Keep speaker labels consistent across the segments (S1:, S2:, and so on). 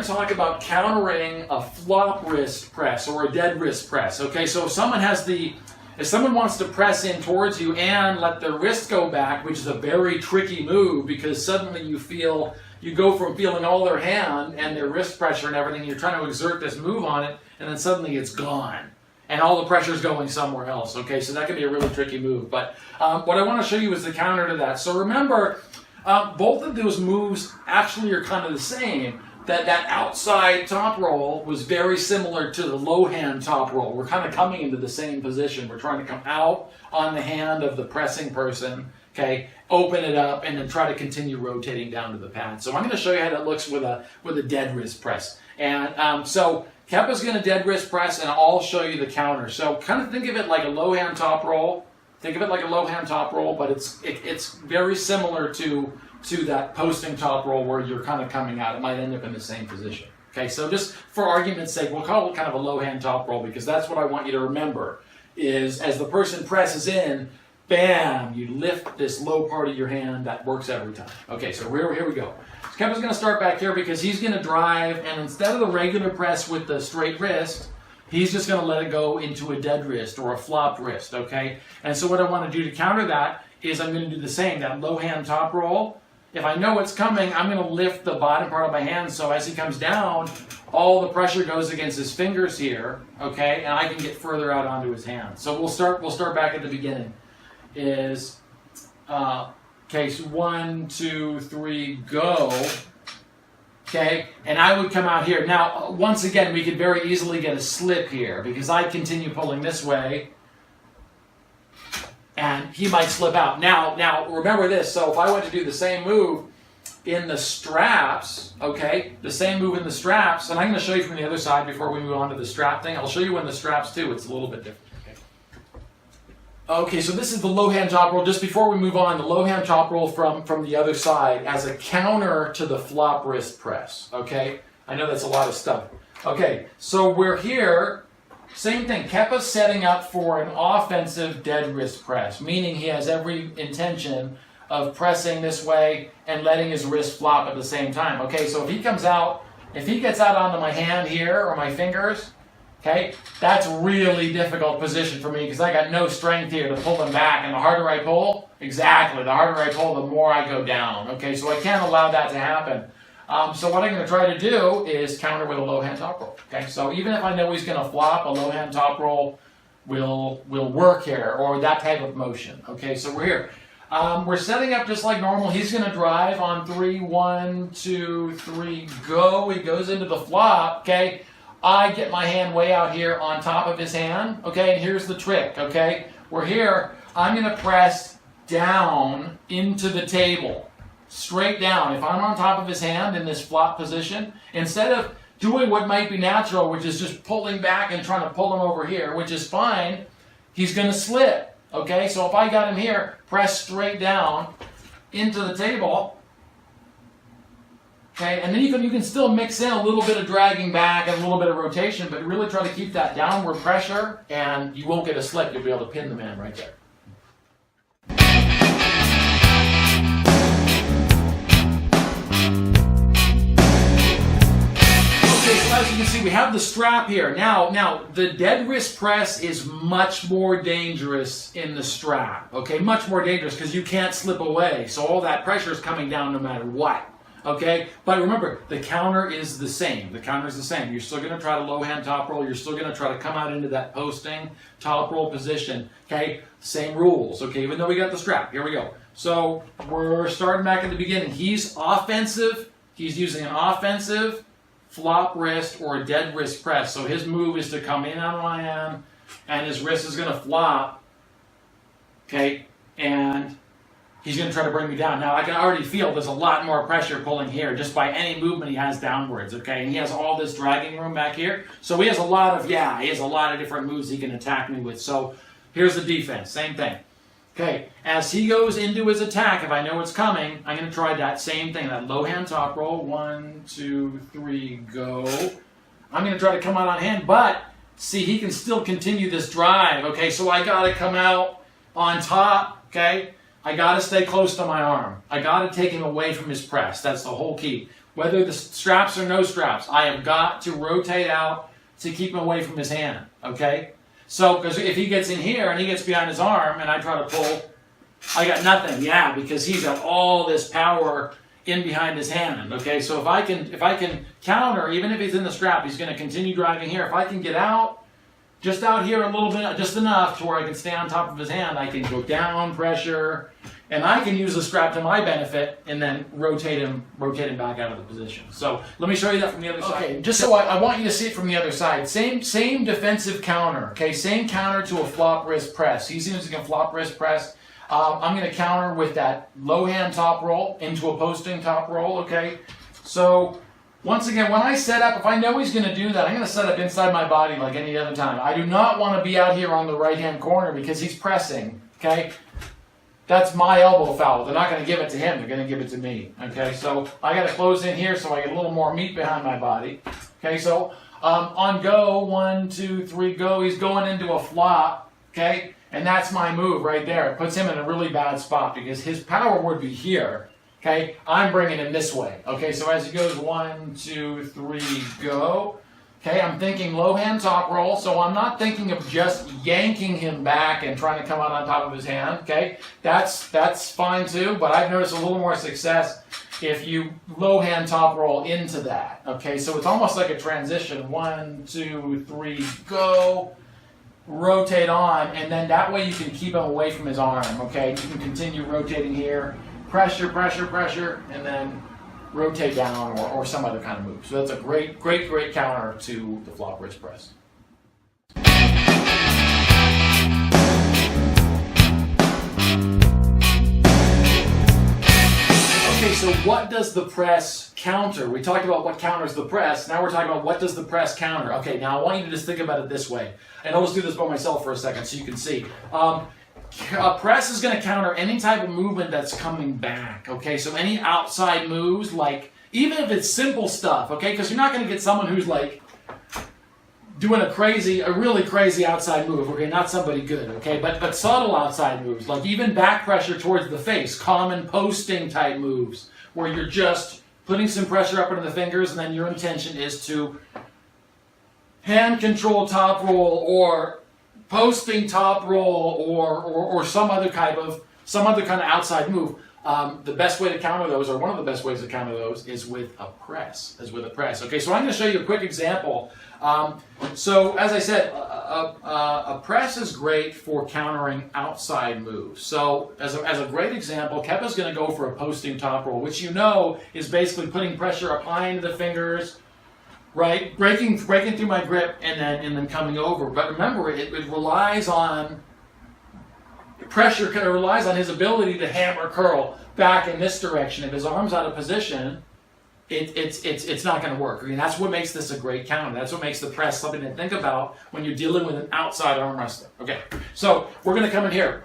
S1: to talk about countering a flop wrist press or a dead wrist press. Okay, so if someone wants to press in towards you and let their wrist go back, which is a very tricky move because suddenly you go from feeling all their hand and their wrist pressure and everything, you're trying to exert this move on it, and then suddenly it's gone. And all the pressure's going somewhere else. Okay, so that can be a really tricky move. But what I want to show you is the counter to that. So remember, both of those moves actually are kind of the same. That outside top roll was very similar to the low hand top roll. We're kind of coming into the same position. We're trying to come out on the hand of the pressing person, okay, open it up, and then try to continue rotating down to the pad. So I'm going to show you how that looks with a dead wrist press. And so Kepa's going to dead wrist press, and I'll show you the counter. So kind of think of it like a low hand top roll. Think of it like a low hand top roll, but it's very similar to that posting top roll where you're kind of coming out. It might end up in the same position. Okay, so just for argument's sake, we'll call it kind of a low hand top roll because that's what I want you to remember is as the person presses in, bam, you lift this low part of your hand. That works every time. Okay, so here we go. So Kevin's going to start back here because he's going to drive, and instead of the regular press with the straight wrist, he's just going to let it go into a dead wrist or a flopped wrist, okay? And so what I want to do to counter that is I'm going to do the same, that low hand top roll. If I know what's coming, I'm going to lift the bottom part of my hand so as he comes down, all the pressure goes against his fingers here, okay? And I can get further out onto his hand. So we'll start back at the beginning. Okay, so 1, 2, 3, go. Okay, and I would come out here. Now, once again, we could very easily get a slip here because I continue pulling this way, and he might slip out. Now, remember this. So if I went to do the same move in the straps, okay, the same move in the straps, and I'm going to show you from the other side before we move on to the strap thing. I'll show you in the straps too. It's a little bit different. Okay, so this is the low hand top roll. Just before we move on, the low hand top roll from the other side as a counter to the flop wrist press. Okay, I know that's a lot of stuff. Okay, so we're here. Same thing. Kepa's setting up for an offensive dead wrist press, meaning he has every intention of pressing this way and letting his wrist flop at the same time. Okay, so if he gets out onto my hand here or my fingers, okay, that's a really difficult position for me because I got no strength here to pull them back. And the harder I pull, the harder I pull, the more I go down. Okay, so I can't allow that to happen. So what I'm going to try to do is counter with a low hand top roll. Okay, so even if I know he's going to flop, a low hand top roll will work here, or that type of motion. Okay, so we're here. We're setting up just like normal. He's going to drive on 3, 1, 2, 3, go. He goes into the flop. Okay. I get my hand way out here on top of his hand, okay, and here's the trick, okay? We're here, I'm going to press down into the table, straight down. If I'm on top of his hand in this flop position, instead of doing what might be natural, which is just pulling back and trying to pull him over here, which is fine, he's going to slip, okay? So if I got him here, press straight down into the table. Okay, and then you can still mix in a little bit of dragging back and a little bit of rotation, but really try to keep that downward pressure, and you won't get a slip. You'll be able to pin the man right there. Okay, so as you can see, we have the strap here. Now, the dead wrist press is much more dangerous in the strap. Okay, much more dangerous because you can't slip away. So all that pressure is coming down no matter what. Okay, but remember, the counter is the same. The counter is the same. You're still going to try to low hand top roll. You're still going to try to come out into that posting top roll position. Okay, same rules. Okay, even though we got the strap. Here we go. So we're starting back at the beginning. He's offensive. He's using an offensive flop wrist or a dead wrist press. So his move is to come in on my hand, and his wrist is going to flop. Okay, and he's going to try to bring me down. Now, I can already feel there's a lot more pressure pulling here just by any movement he has downwards, okay? And he has all this dragging room back here. So he has a lot of different moves he can attack me with. So here's the defense, same thing. Okay, as he goes into his attack, if I know it's coming, I'm going to try that same thing, that low hand top roll. 1, 2, 3, go. I'm going to try to come out on hand, but see, he can still continue this drive, okay? So I got to come out on top, okay? I got to stay close to my arm. I got to take him away from his press. That's the whole key. whether the straps or no straps, I have got to rotate out to keep him away from his hand, okay? So, because if he gets in here and he gets behind his arm and I try to pull, I got nothing, yeah, because he's got all this power in behind his hand, okay? So if I can counter, even if he's in the strap, he's going to continue driving here. If I can get out, just out here a little bit, just enough to where I can stay on top of his hand, I can go down, pressure, and I can use the strap to my benefit and then rotate him back out of the position. So let me show you that from the other side. Okay, just so I want you to see it from the other side. Same defensive counter, okay? Same counter to a flop wrist press. He's using a flop wrist press. I'm going to counter with that low hand top roll into a posting top roll, okay? So once again, when I set up, if I know he's going to do that, I'm going to set up inside my body like any other time. I do not want to be out here on the right-hand corner because he's pressing, okay? That's my elbow foul. They're not going to give it to him. They're going to give it to me, okay? So I got to close in here so I get a little more meat behind my body, okay? So on go, 1, 2, 3, go. He's going into a flop, okay? And that's my move right there. It puts him in a really bad spot because his power would be here. Okay, I'm bringing him this way. Okay, so as he goes 1, 2, 3, go. Okay, I'm thinking low hand top roll, so I'm not thinking of just yanking him back and trying to come out on top of his hand. Okay, that's fine too, but I've noticed a little more success if you low hand top roll into that. Okay, so it's almost like a transition. 1, 2, 3, go. Rotate on, and then that way you can keep him away from his arm, okay? You can continue rotating here, pressure, pressure, pressure, and then rotate down or some other kind of move. So that's a great counter to the flop wrist press. Okay, so what does the press counter? We talked about what counters the press. Now we're talking about what does the press counter. Okay, now I want you to just think about it this way. And I'll just do this by myself for a second so you can see. A press is going to counter any type of movement that's coming back. Okay, so any outside moves, like even if it's simple stuff, okay, because you're not going to get someone who's like doing a really crazy outside move, okay, not somebody good, okay, but subtle outside moves, like even back pressure towards the face, common posting type moves, where you're just putting some pressure up into the fingers and then your intention is to hand control top roll or posting top roll or some other kind of outside move. The best way to counter those, or one of the best ways to counter those, is with a press. Okay, so I'm going to show you a quick example. So as I said, a press is great for countering outside moves. So as a great example, Kepa's going to go for a posting top roll, which you know is basically putting pressure up high into the fingers, right? Breaking through my grip and then coming over. But remember, it relies on pressure. It relies on his ability to hammer curl back in this direction. If his arm's out of position, it's not going to work. I mean, that's what makes this a great counter. That's what makes the press something to think about when you're dealing with an outside arm wrestler. Okay, so we're going to come in here.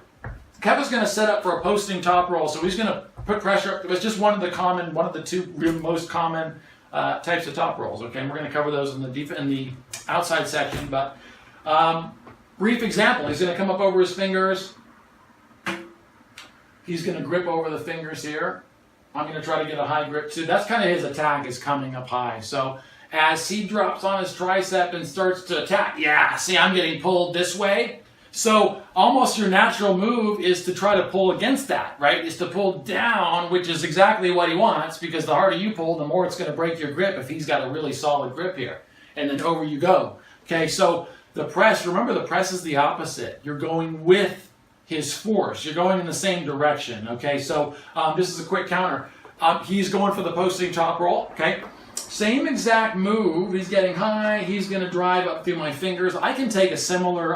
S1: Kepa's going to set up for a posting top roll, so he's going to put pressure up. It was just one of the two most common types of top rolls. Okay, and we're going to cover those in the outside section. But brief example: he's going to come up over his fingers. He's going to grip over the fingers here. I'm going to try to get a high grip too. That's kind of his attack, is coming up high. So as he drops on his tricep and starts to attack, yeah, see, I'm getting pulled this way. So almost your natural move is to try to pull against that, right? Is to pull down, which is exactly what he wants, because the harder you pull, the more it's going to break your grip if he's got a really solid grip here. And then over you go. Okay, so the press, remember the press is the opposite. You're going with his force. You're going in the same direction, okay? So this is a quick counter. He's going for the posting top roll, okay? Same exact move. He's getting high. He's going to drive up through my fingers. I can take a similar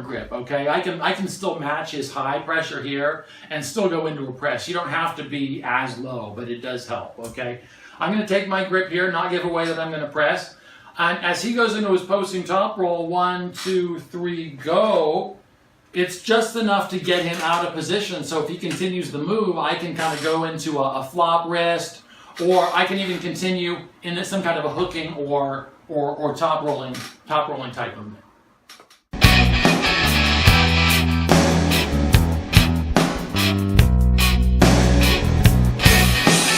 S1: grip, okay? I can still match his high pressure here and still go into a press. You don't have to be as low, but it does help, okay? I'm going to take my grip here, not give away that I'm going to press. And as he goes into his posting top roll, 1, 2, 3, go. It's just enough to get him out of position. So if he continues the move, I can kind of go into a flop wrist, or I can even continue in some kind of a hooking or top rolling type movement.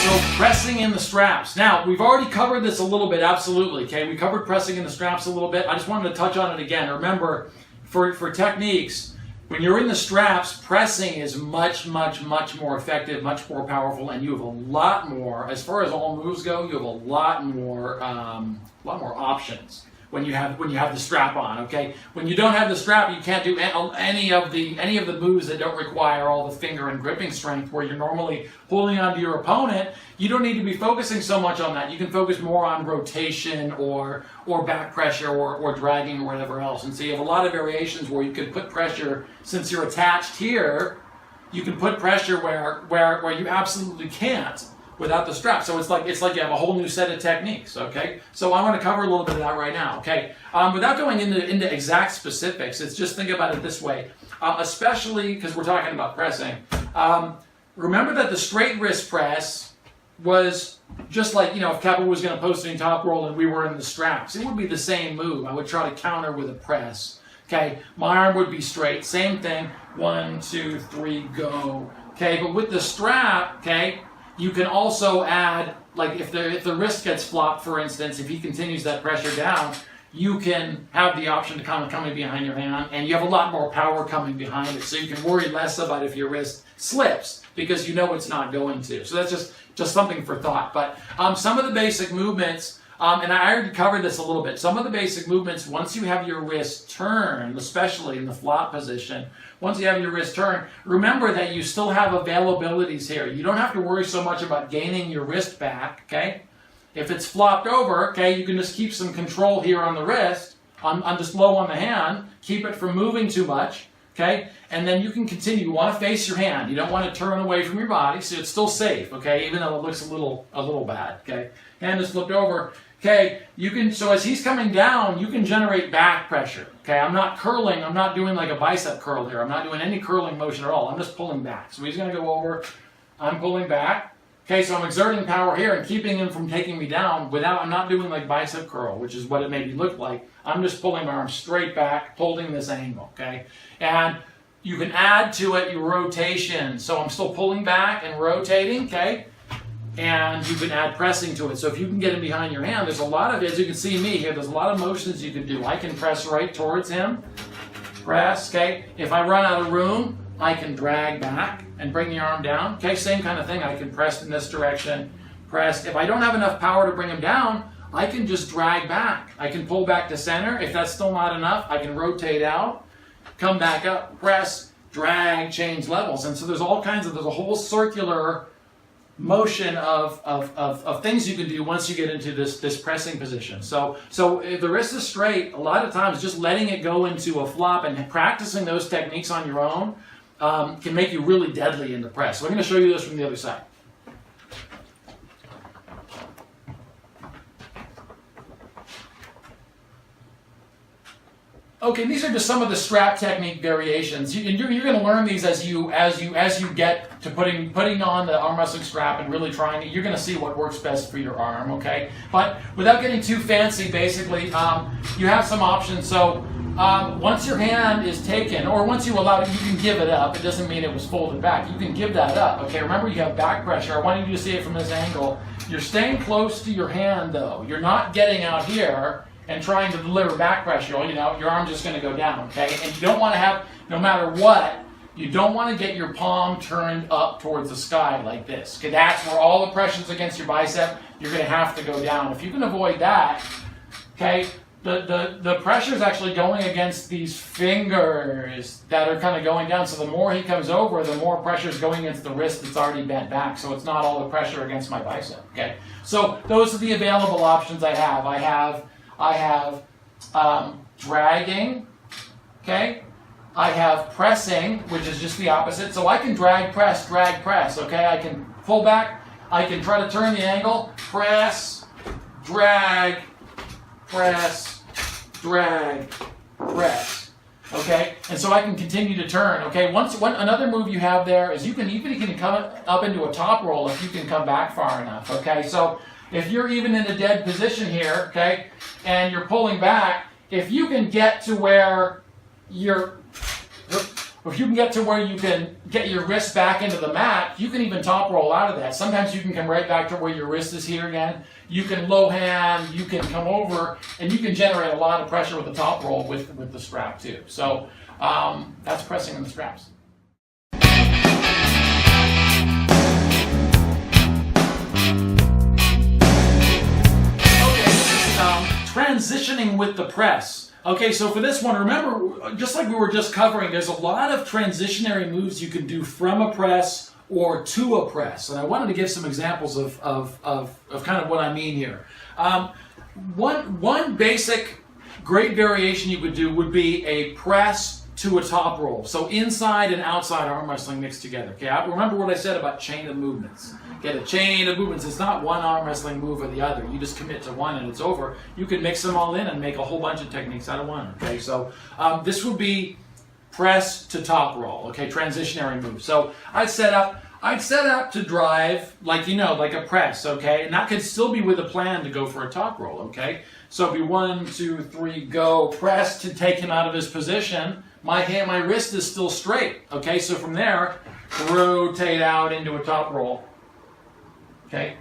S1: So Pressing in the straps. Now, we've already covered this a little bit, absolutely, okay? We covered pressing in the straps a little bit. I just wanted to touch on it again. Remember, for techniques, when you're in the straps, pressing is much more effective, much more powerful, and you have a lot more, as far as all moves go, you have a lot more options when you have the strap on, okay? When you don't have the strap, you can't do any of the moves that don't require all the finger and gripping strength where you're normally holding onto your opponent. You don't need to be focusing so much on that. You can focus more on rotation or back pressure or dragging or whatever else. And so you have a lot of variations where you can put pressure, since you're attached here, you can put pressure where you absolutely can't without the strap. So it's like you have a whole new set of techniques, okay? So I want to cover a little bit of that right now, okay? Without going into exact specifics, it's just think about it this way, especially because we're talking about pressing. Remember that the straight wrist press was just like, if Kappa was going to post in top roll and we were in the straps, it would be the same move. I would try to counter with a press, okay? My arm would be straight, same thing, 1, 2, 3, go, okay? But with the strap, okay, you can also add, like if the wrist gets flopped, for instance, if he continues that pressure down, you can have the option to kind of come in behind your hand, and you have a lot more power coming behind it, so you can worry less about if your wrist slips, because you know it's not going to. So that's just something for thought. But some of the basic movements, and I already covered this a little bit, some of the basic movements, once you have your wrist turned, especially in the flop position, once you have your wrist turned, remember that you still have availabilities here. You don't have to worry so much about gaining your wrist back, okay? If it's flopped over, okay, you can just keep some control here on the wrist, on just low on the hand, keep it from moving too much, okay? And then you can continue. You want to face your hand. You don't want to turn away from your body, so it's still safe, okay, even though it looks a little bad, okay? Hand is flipped over. Okay, so as he's coming down, you can generate back pressure. Okay, I'm not curling, I'm not doing like a bicep curl here. I'm not doing any curling motion at all. I'm just pulling back. So he's going to go over, I'm pulling back. Okay, so I'm exerting power here and keeping him from taking me down I'm not doing like bicep curl, which is what it maybe looked like. I'm just pulling my arm straight back, holding this angle, okay? And you can add to it your rotation. So I'm still pulling back and rotating, okay? And you can add pressing to it. So if you can get him behind your hand, there's a lot of, as you can see me here, there's a lot of motions you can do. I can press right towards him, press, okay? If I run out of room, I can drag back and bring the arm down, okay? Same kind of thing. I can press in this direction, press. If I don't have enough power to bring him down, I can just drag back. I can pull back to center. If that's still not enough, I can rotate out, come back up, press, drag, change levels. And so there's a whole circular motion of things you can do once you get into this pressing position. So if the wrist is straight, a lot of times just letting it go into a flop and practicing those techniques on your own can make you really deadly in the press. So I'm going to show you this from the other side. Okay, these are just some of the strap technique variations. You're going to learn these as you get to putting on the arm wrestling strap and really trying it. You're going to see what works best for your arm, okay? But without getting too fancy, basically, you have some options. So once your hand is taken, or once you allow it, you can give it up. It doesn't mean it was folded back. You can give that up, okay? Remember, you have back pressure. I want you to see it from this angle. You're staying close to your hand, though. You're not getting out here and trying to deliver back pressure, your arm's just going to go down, okay? And you don't want to have, no matter what, you don't want to get your palm turned up towards the sky like this, okay? That's where all the pressure's against your bicep. You're going to have to go down. If you can avoid that, okay, the pressure's actually going against these fingers that are kind of going down. So the more he comes over, the more pressure's going against the wrist that's already bent back. So it's not all the pressure against my bicep, okay? So those are the available options I have. I have dragging, okay? I have pressing, which is just the opposite. So I can drag, press, okay? I can pull back. I can try to turn the angle. Press, drag, press, drag, press, okay? And so I can continue to turn, okay? Another move you have there is you can come up into a top roll if you can come back far enough, okay? So if you're even in a dead position here, okay, and you're pulling back, if you can get to where if you can get to where you can get your wrist back into the mat, you can even top roll out of that. Sometimes you can come right back to where your wrist is here again. You can low hand, you can come over, and you can generate a lot of pressure with the top roll with the strap too. So that's pressing in the straps. Transitioning with the press. Okay, so for this one, remember, just like we were just covering, there's a lot of transitionary moves you can do from a press or to a press. And I wanted to give some examples of kind of what I mean here. One basic great variation you could do would be a press to a top roll. So inside and outside arm wrestling mixed together. Okay, remember what I said about chain of movements. Get a chain of movements. It's not one arm wrestling move or the other. You just commit to one and it's over. You can mix them all in and make a whole bunch of techniques out of one. Okay, so this would be press to top roll. Okay, transitionary move. So I'd set up to drive like like a press. Okay, and that could still be with a plan to go for a top roll. Okay, so it'd be 1, 2, 3, go. Press to take him out of his position. My wrist is still straight. Okay, so from there, rotate out into a top roll. Okay,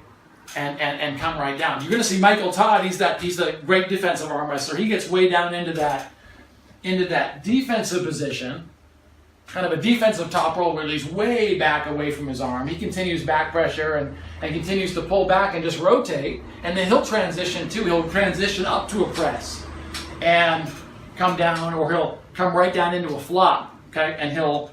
S1: and come right down. You're going to see Michael Todd. He's the great defensive arm wrestler. He gets way down into that defensive position, kind of a defensive top roll where he's way back away from his arm. He continues back pressure and continues to pull back and just rotate, and then he'll transition too. He'll transition up to a press and come down, or he'll come right down into a flop. Okay, and he'll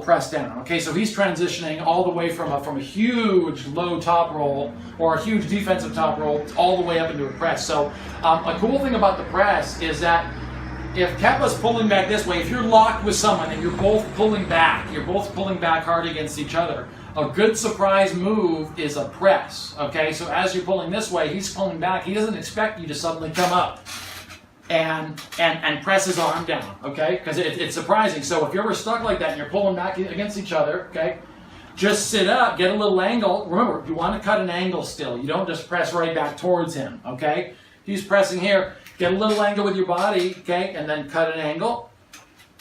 S1: press down. Okay, so he's transitioning all the way from a huge low top roll or a huge defensive top roll all the way up into a press. So a cool thing about the press is that if Kepa's pulling back this way, if you're locked with someone and you're both pulling back hard against each other, a good surprise move is a press. Okay, so as you're pulling this way, he's pulling back. He doesn't expect you to suddenly come up and press his arm down, okay? Because it's surprising. So if you're ever stuck like that and you're pulling back against each other, okay, just sit up, get a little angle. Remember, you want to cut an angle still. You don't just press right back towards him, okay? He's pressing here. Get a little angle with your body, okay, and then cut an angle.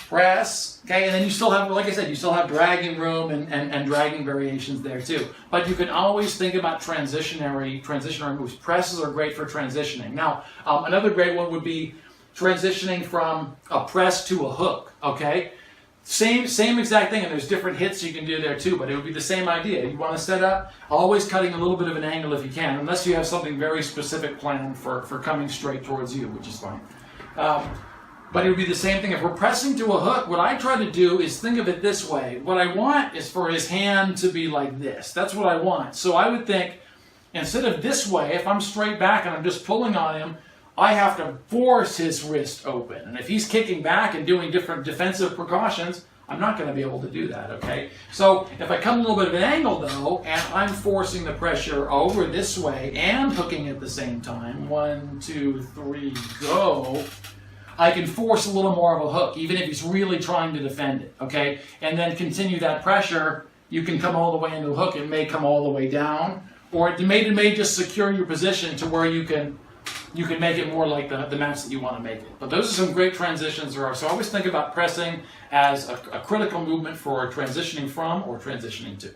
S1: Press, okay, and then you still have, like I said, you still have dragging room and dragging variations there too. But you can always think about transitionary moves. Presses are great for transitioning. Now, another great one would be transitioning from a press to a hook, okay? Same exact thing, and there's different hits you can do there too, but it would be the same idea. You want to set up, always cutting a little bit of an angle if you can, unless you have something very specific planned for coming straight towards you, which is fine. But it would be the same thing. If we're pressing to a hook, what I try to do is think of it this way. What I want is for his hand to be like this. That's what I want. So I would think, instead of this way, if I'm straight back and I'm just pulling on him, I have to force his wrist open. And if he's kicking back and doing different defensive precautions, I'm not going to be able to do that, okay? So if I come a little bit of an angle, though, and I'm forcing the pressure over this way and hooking at the same time, 1, 2, 3, go, I can force a little more of a hook, even if he's really trying to defend it, okay? And then continue that pressure. You can come all the way into the hook. It may come all the way down, or it may just secure your position to where you can make it more like the match that you want to make it. But those are some great transitions there are. So always think about pressing as a critical movement for transitioning from or transitioning to.